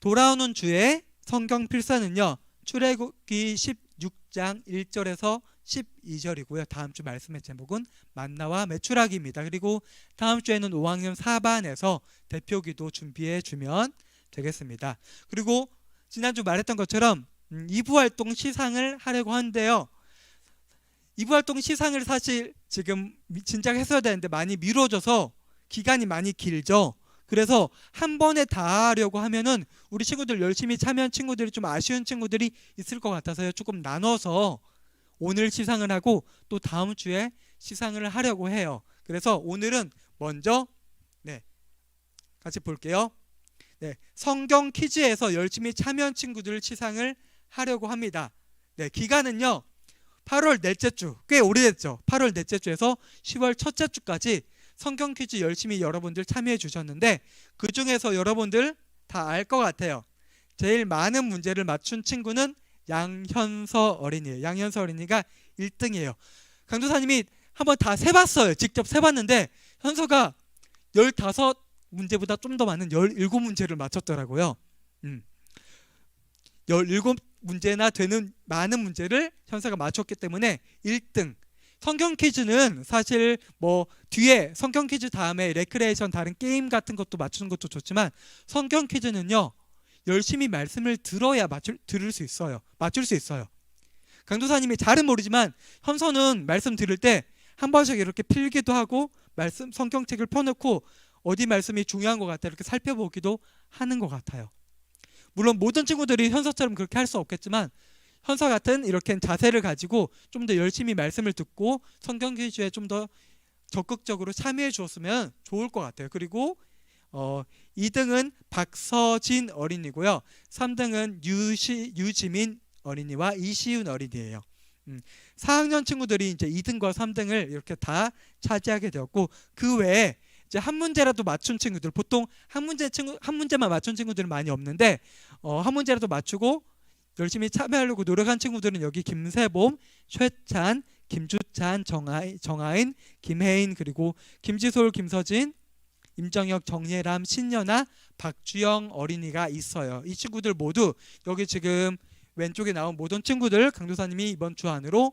돌아오는 주의 성경 필사는요, 출애굽기 16장 1절에서 12절이고요 다음 주 말씀의 제목은 만나와 메추라기입니다. 그리고 다음 주에는 5학년 4반에서 대표기도 준비해 주면 되겠습니다. 그리고 지난주 말했던 것처럼 2부 활동 시상을 하려고 하는데요, 2부 활동 시상을 사실 지금 진작 했어야 되는데 많이 미뤄져서 기간이 많이 길죠. 그래서 한 번에 다 하려고 하면은 우리 친구들 열심히 참여한 친구들이 좀 아쉬운 친구들이 있을 것 같아서요, 조금 나눠서 오늘 시상을 하고 또 다음 주에 시상을 하려고 해요. 그래서 오늘은 먼저 같이 볼게요. 성경 퀴즈에서 열심히 참여한 친구들 시상을 하려고 합니다. 기간은요 8월 넷째 주, 꽤 오래됐죠. 8월 넷째 주에서 10월 첫째 주까지 성경 퀴즈 열심히 여러분들 참여해 주셨는데 그 중에서 여러분들 다 알 것 같아요. 제일 많은 문제를 맞춘 친구는 양현서 어린이에요. 양현서 어린이가 1등이에요. 강도사님이 한번 다 세봤어요. 직접 세봤는데 현서가 15문제보다 좀 더 많은 17문제를 맞췄더라고요. 17문제나 되는 많은 문제를 현서가 맞췄기 때문에 1등. 성경 퀴즈는 사실 뒤에 성경 퀴즈 다음에 레크레이션 다른 게임 같은 것도 맞추는 것도 좋지만 성경 퀴즈는요 열심히 말씀을 들어야 들을 수 있어요. 맞출 수 있어요. 강도사님이 잘은 모르지만 현서는 말씀 들을 때 한 번씩 이렇게 필기도 하고 말씀 성경책을 펴놓고 어디 말씀이 중요한 것 같아 이렇게 살펴보기도 하는 것 같아요. 물론 모든 친구들이 현서처럼 그렇게 할 수 없겠지만 현서 같은 이렇게 자세를 가지고 좀 더 열심히 말씀을 듣고 성경 퀴즈에 좀 더 적극적으로 참여해 주었으면 좋을 것 같아요. 그리고 2등은 박서진 어린이고요. 3등은 유지민 어린이와 이시윤 어린이에요. 4학년 친구들이 이제 2등과 3등을 이렇게 다 차지하게 되었고, 그 외에 이제 한 문제라도 맞춘 친구들, 보통 한 문제만 맞춘 친구들은 많이 없는데 한 문제라도 맞추고 열심히 참여하려고 노력한 친구들은 여기 김세봄, 최찬, 김주찬, 정하인, 김혜인, 그리고 김지솔, 김서진, 임정혁, 정예람, 신연아, 박주영 어린이가 있어요. 이 친구들 모두 여기 지금 왼쪽에 나온 모든 친구들 강도사님이 이번 주 안으로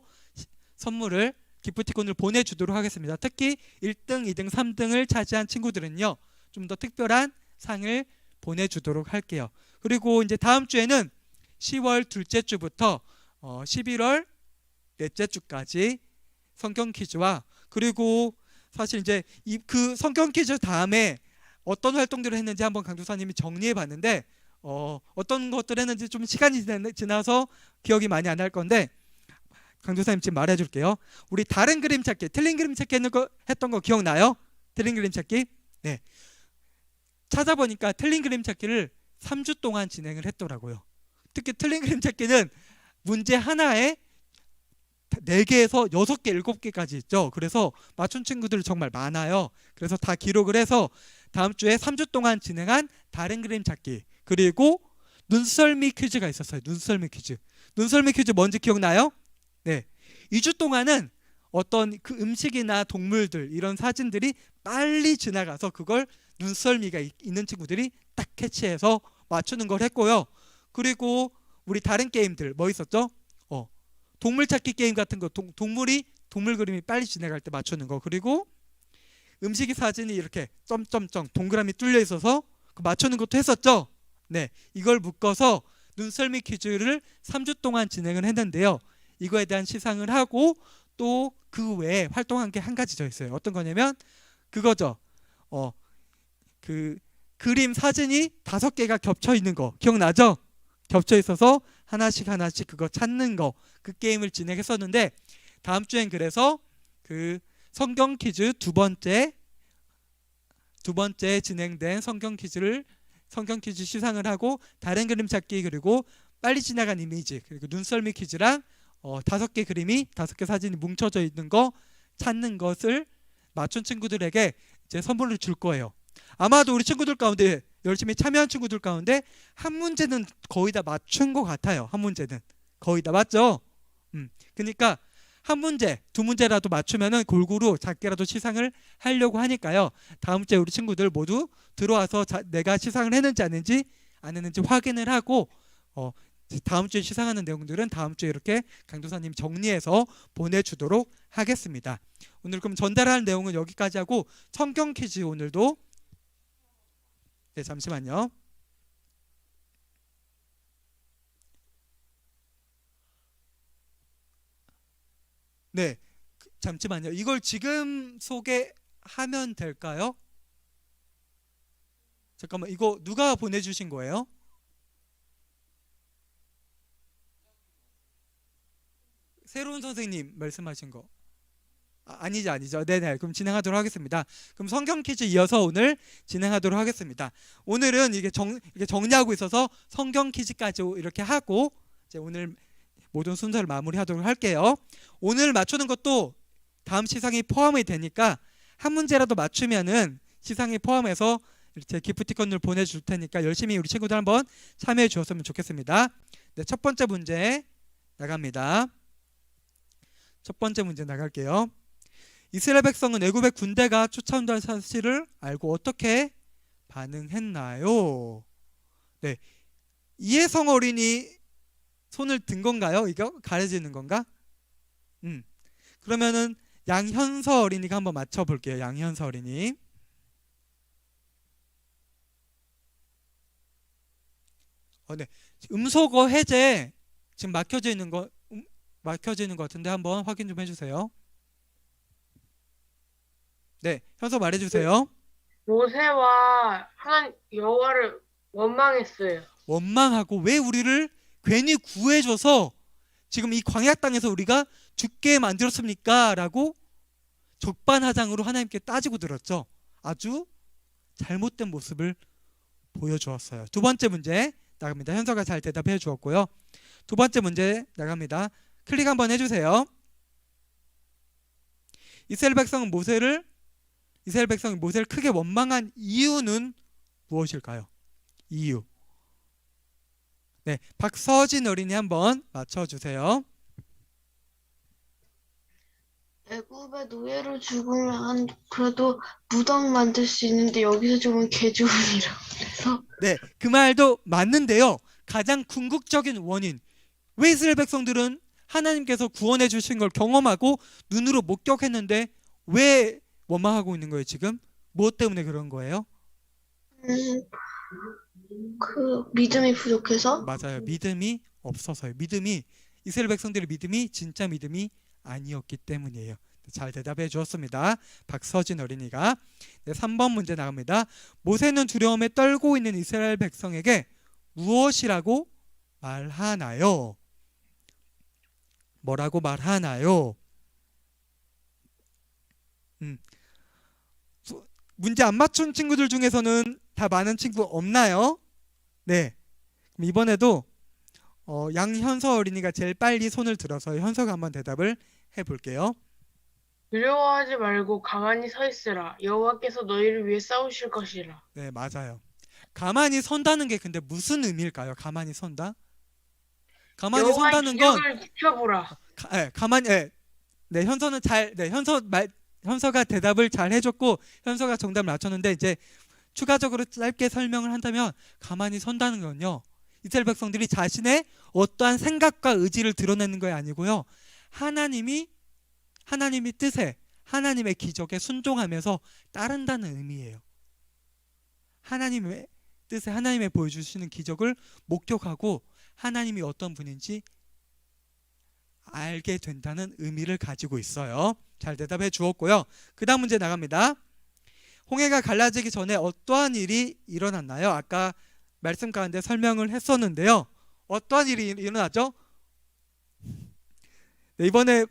선물을, 기프티콘을 보내주도록 하겠습니다. 특히 1등, 2등, 3등을 차지한 친구들은요, 좀 더 특별한 상을 보내주도록 할게요. 그리고 이제 다음 주에는 10월 둘째 주부터 11월 넷째 주까지 성경 퀴즈와, 그리고 사실 이제 그 성경 퀴즈 다음에 어떤 활동들을 했는지 한번 강도사님이 정리해 봤는데 어떤 것들을 했는지 좀 시간이 지나서 기억이 많이 안 날 건데 강도사님 지금 말해 줄게요. 우리 다른 그림 찾기, 틀린 그림 찾기 했던 거 기억나요? 틀린 그림 찾기? 네. 찾아보니까 틀린 그림 찾기를 3주 동안 진행을 했더라고요. 특히 틀린 그림 찾기는 문제 하나에 4개에서 6개, 7개까지 있죠. 그래서 맞춘 친구들 정말 많아요. 그래서 다 기록을 해서 다음 주에 3주 동안 진행한 다른 그림 찾기, 그리고 눈썰미 퀴즈가 있었어요. 눈썰미 퀴즈. 눈썰미 퀴즈 뭔지 기억나요? 네. 2주 동안은 어떤 그 음식이나 동물들, 이런 사진들이 빨리 지나가서 그걸 눈썰미가 있는 친구들이 딱 캐치해서 맞추는 걸 했고요. 그리고 우리 다른 게임들 뭐 있었죠? 동물 찾기 게임 같은 거, 동물 그림이 빨리 지나갈 때 맞추는 거, 그리고 음식이 사진이 이렇게 점점점 동그라미 뚫려 있어서 맞추는 것도 했었죠. 네, 이걸 묶어서 눈썰미 퀴즈를 3주 동안 진행을 했는데요. 이거에 대한 시상을 하고 또 그 외에 활동한 게 한 가지 더 있어요. 어떤 거냐면 그거죠. 그 그림 사진이 5개가 겹쳐 있는 거 기억나죠? 겹쳐 있어서 하나씩 그거 찾는 거, 그 게임을 진행했었는데 다음 주엔 그래서 그 성경 퀴즈 두 번째 진행된 성경 퀴즈 시상을 하고 다른 그림 찾기, 그리고 빨리 지나간 이미지, 그리고 눈썰미 퀴즈랑 5개 그림이 5개 사진이 뭉쳐져 있는 거 찾는 것을 맞춘 친구들에게 이제 선물을 줄 거예요. 아마도 우리 친구들 가운데 열심히 참여한 친구들 가운데 한 문제는 거의 다 맞춘 것 같아요. 한 문제는 거의 다 맞죠? 그러니까 한 문제, 두 문제라도 맞추면은 골고루 작게라도 시상을 하려고 하니까요. 다음 주에 우리 친구들 모두 들어와서 내가 시상을 했는지 안 했는지 확인을 하고 다음 주에 시상하는 내용들은 다음 주에 이렇게 강도사님 정리해서 보내주도록 하겠습니다. 오늘 그럼 전달할 내용은 여기까지 하고 성경 퀴즈 오늘도 네, 잠시만요. 네, 잠시만요. 이걸 지금 소개하면 될까요? 잠깐만, 이거 누가 보내주신 거예요? 새로운 선생님 말씀하신 거. 아니죠. 네네. 그럼 진행하도록 하겠습니다. 그럼 성경 퀴즈 이어서 오늘 진행하도록 하겠습니다. 오늘은 이게 정리하고 있어서 성경 퀴즈까지 이렇게 하고 이제 오늘 모든 순서를 마무리하도록 할게요. 오늘 맞추는 것도 다음 시상이 포함이 되니까 한 문제라도 맞추면은 시상에 포함해서 이렇게 기프티콘을 보내줄 테니까 열심히 우리 친구들 한번 참여해 주었으면 좋겠습니다. 네, 첫 번째 문제 나갑니다. 첫 번째 문제 나갈게요. 이스라엘 백성은 애굽의 군대가 쫓아온다는 사실을 알고 어떻게 반응했나요? 네, 이혜성 어린이 손을 든 건가요? 이거 가려지는 건가? 그러면은 양현서 어린이가 한번 맞춰볼게요. 양현서 어린이. 네, 음소거 해제 지금 막혀져 있는 것 같은데 한번 확인 좀 해주세요. 네, 현서 말해주세요. 모세와 하나님 여호와를 원망했어요. 원망하고 왜 우리를 괜히 구해줘서 지금 이 광야 땅에서 우리가 죽게 만들었습니까? 라고 적반하장으로 하나님께 따지고 들었죠. 아주 잘못된 모습을 보여주었어요. 두 번째 문제 나갑니다. 현서가 잘 대답해 주었고요. 두 번째 문제 나갑니다. 클릭 한번 해주세요. 이스라엘 백성이 모세를 크게 원망한 이유는 무엇일까요? 이유. 네, 박서진 어린이 한번 맞춰주세요. 애굽의 노예로 죽으면 그래도 무덤 만들 수 있는데 여기서 죽으면 개죽음이라고 그래서 네, 그 말도 맞는데요. 가장 궁극적인 원인. 왜 이스라엘 백성들은 하나님께서 구원해 주신 걸 경험하고 눈으로 목격했는데 왜 원망하고 있는 거예요, 지금? 무엇 때문에 그런 거예요? 그 믿음이 부족해서 맞아요. 믿음이 없어서요. 이스라엘 백성들의 믿음이 진짜 믿음이 아니었기 때문이에요. 잘 대답해 주었습니다. 박서진 어린이가. 네, 3번 문제 나갑니다. 모세는 두려움에 떨고 있는 이스라엘 백성에게 무엇이라고 말하나요? 뭐라고 말하나요? 문제 안 맞춘 친구들 중에서는 다 많은 친구 없나요? 네. 그럼 이번에도 양현서 어린이가 제일 빨리 손을 들어서 현서가 한번 대답을 해볼게요. 두려워하지 말고 가만히 서 있으라. 여호와께서 너희를 위해 싸우실 것이라. 네, 맞아요. 가만히 선다는 게 근데 무슨 의미일까요? 가만히 선다? 가만히 여호와의 선다는 건 기적을 지켜보라. 네, 현서가 대답을 잘 해줬고 현서가 정답을 맞췄는데 이제 추가적으로 짧게 설명을 한다면 가만히 선다는 건요. 이스라엘 백성들이 자신의 어떠한 생각과 의지를 드러내는 게 아니고요. 하나님의 뜻에 하나님의 기적에 순종하면서 따른다는 의미예요. 하나님의 뜻에 하나님의 보여주시는 기적을 목격하고 하나님이 어떤 분인지 알게 된다는 의미를 가지고 있어요. 잘 대답해 주었고요. 그 다음 문제 나갑니다. 홍해가 갈라지기 전에 어떠한 일이 일어났나요? 아까 말씀 가운데 설명을 했었는데요. 어떠한 일이 일어났죠? 네, 이번에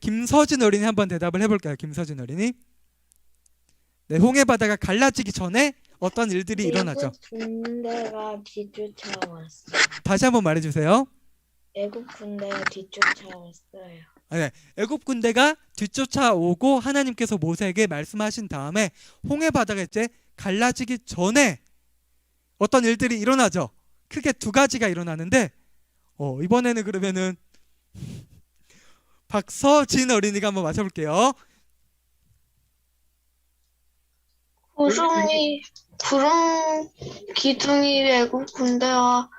김서진 어린이 한번 대답을 해볼까요? 김서진 어린이. 네, 홍해 바다가 갈라지기 전에 어떤 일들이 일어나죠? 애굽 군대가 뒤쫓아왔어. 다시 한번 말해주세요. 애굽 군대가 뒤쫓아왔어요. 네, 애굽 군대가 뒤쫓아오고 하나님께서 모세에게 말씀하신 다음에 홍해 바다가 이제 갈라지기 전에 어떤 일들이 일어나죠. 크게 두 가지가 일어나는데 이번에는 그러면은 박서진 어린이가 한번 맞춰볼게요. 구름 기둥이 애굽 군대와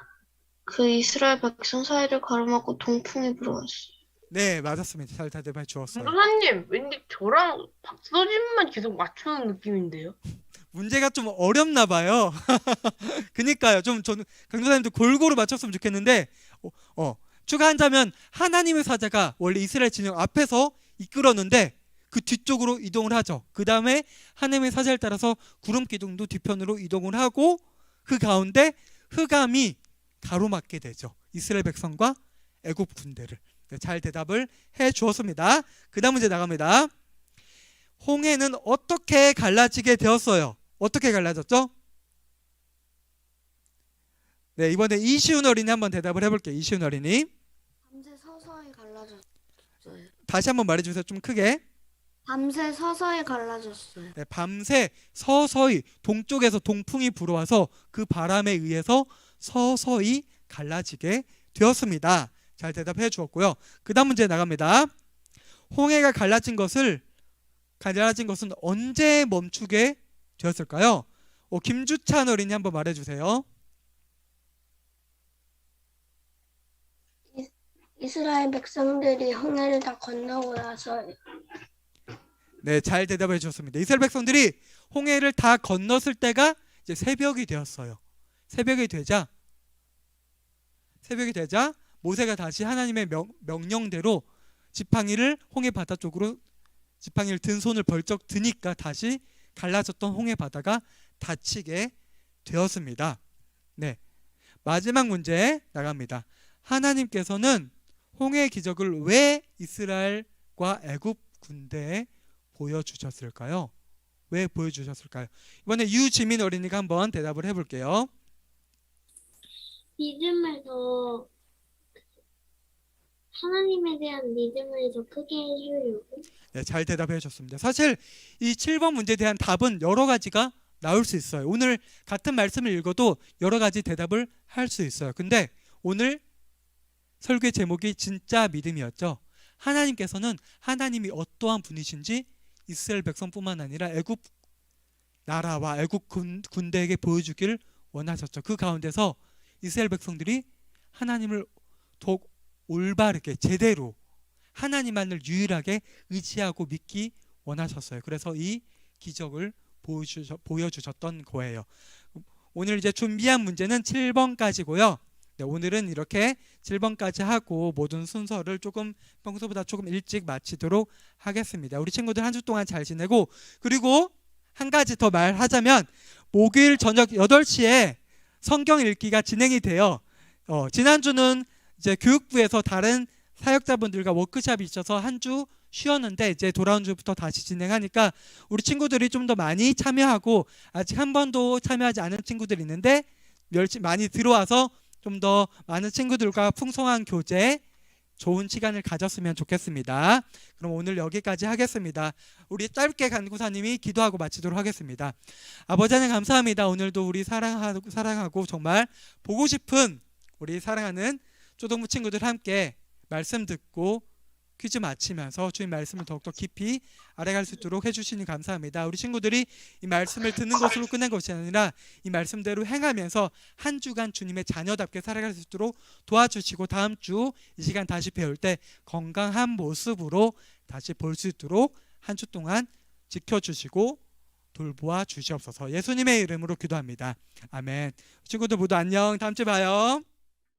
그 이스라엘 백성 사이를 가로막고 동풍이 불어왔어요. 네, 맞았습니다. 잘 대답해 주었어요. 선생님, 왠지 저랑 박서진만 계속 맞추는 느낌인데요? 문제가 좀 어렵나 봐요. 그니까요. 좀 저는 강도사님도 골고루 맞췄으면 좋겠는데 추가한다면 하나님의 사자가 원래 이스라엘 진영 앞에서 이끌었는데 그 뒤쪽으로 이동을 하죠. 그 다음에 하나님의 사자를 따라서 구름 기둥도 뒤편으로 이동을 하고 그 가운데 흑암이 가로막게 되죠. 이스라엘 백성과 애굽 군대를. 네, 잘 대답을 해 주었습니다. 그 다음 문제 나갑니다. 홍해는 어떻게 갈라지게 되었어요? 어떻게 갈라졌죠? 네, 이번에 이시훈 어린이 한번 대답을 해볼게요. 이시훈 어린이. 밤새 서서히 갈라졌어요. 다시 한번 말해주세요. 좀 크게. 밤새 서서히 갈라졌어요. 네, 밤새 서서히 동쪽에서 동풍이 불어와서 그 바람에 의해서 서서히 갈라지게 되었습니다. 잘 대답해 주었고요. 그 다음 문제 나갑니다. 홍해가 갈라진 것은 언제 멈추게 되었을까요? 김주찬 어린이 한번 말해주세요. 이스라엘 백성들이 홍해를 다 건너고 나서 네, 잘 대답해 주셨습니다. 이스라엘 백성들이 홍해를 다 건넜을 때가 이제 새벽이 되었어요. 새벽이 되자 모세가 다시 하나님의 명령대로 지팡이를 홍해 바다 쪽으로 지팡이를 든 손을 벌쩍 드니까 다시 갈라졌던 홍해 바다가 닫히게 되었습니다. 네, 마지막 문제 나갑니다. 하나님께서는 홍해 기적을 왜 이스라엘과 애굽 군대에 보여주셨을까요? 왜 보여주셨을까요? 이번에 유지민 어린이가 한번 대답을 해볼게요. 믿음을 하나님에 대한 믿음을 더 크게 해주려고. 네, 잘 대답해 주셨습니다. 사실 이 7번 문제에 대한 답은 여러 가지가 나올 수 있어요. 오늘 같은 말씀을 읽어도 여러 가지 대답을 할 수 있어요. 근데 오늘 설교의 제목이 진짜 믿음이었죠. 하나님께서는 하나님이 어떠한 분이신지 이스라엘 백성뿐만 아니라 애굽 나라와 애굽 군대에게 보여주기를 원하셨죠. 그 가운데서 이스라엘 백성들이 하나님을 더욱 올바르게 제대로 하나님만을 유일하게 의지하고 믿기 원하셨어요. 그래서 이 기적을 보여주셨던 거예요. 오늘 이제 준비한 문제는 7번까지고요. 네, 오늘은 이렇게 7번까지 하고 모든 순서를 조금 평소보다 조금 일찍 마치도록 하겠습니다. 우리 친구들 한 주 동안 잘 지내고, 그리고 한 가지 더 말하자면 목요일 저녁 8시에 성경 읽기가 진행이 돼요. 지난주는 이제 교육부에서 다른 사역자분들과 워크숍이 있어서 한 주 쉬었는데 이제 돌아온 주부터 다시 진행하니까 우리 친구들이 좀 더 많이 참여하고, 아직 한 번도 참여하지 않은 친구들이 있는데 많이 들어와서 좀 더 많은 친구들과 풍성한 교제, 좋은 시간을 가졌으면 좋겠습니다. 그럼 오늘 여기까지 하겠습니다. 우리 짧게 간구사님이 기도하고 마치도록 하겠습니다. 아버지 하나님 감사합니다. 오늘도 우리 사랑하고 정말 보고 싶은 우리 사랑하는 초등부 친구들 함께 말씀 듣고 퀴즈 마치면서 주님 말씀을 더욱더 깊이 알아갈 수 있도록 해주시니 감사합니다. 우리 친구들이 이 말씀을 듣는 것으로 끝난 것이 아니라 이 말씀대로 행하면서 한 주간 주님의 자녀답게 살아갈 수 있도록 도와주시고, 다음 주 이 시간 다시 배울 때 건강한 모습으로 다시 볼 수 있도록 한 주 동안 지켜주시고 돌보아 주시옵소서. 예수님의 이름으로 기도합니다. 아멘. 친구들 모두 안녕. 다음 주에 봐요.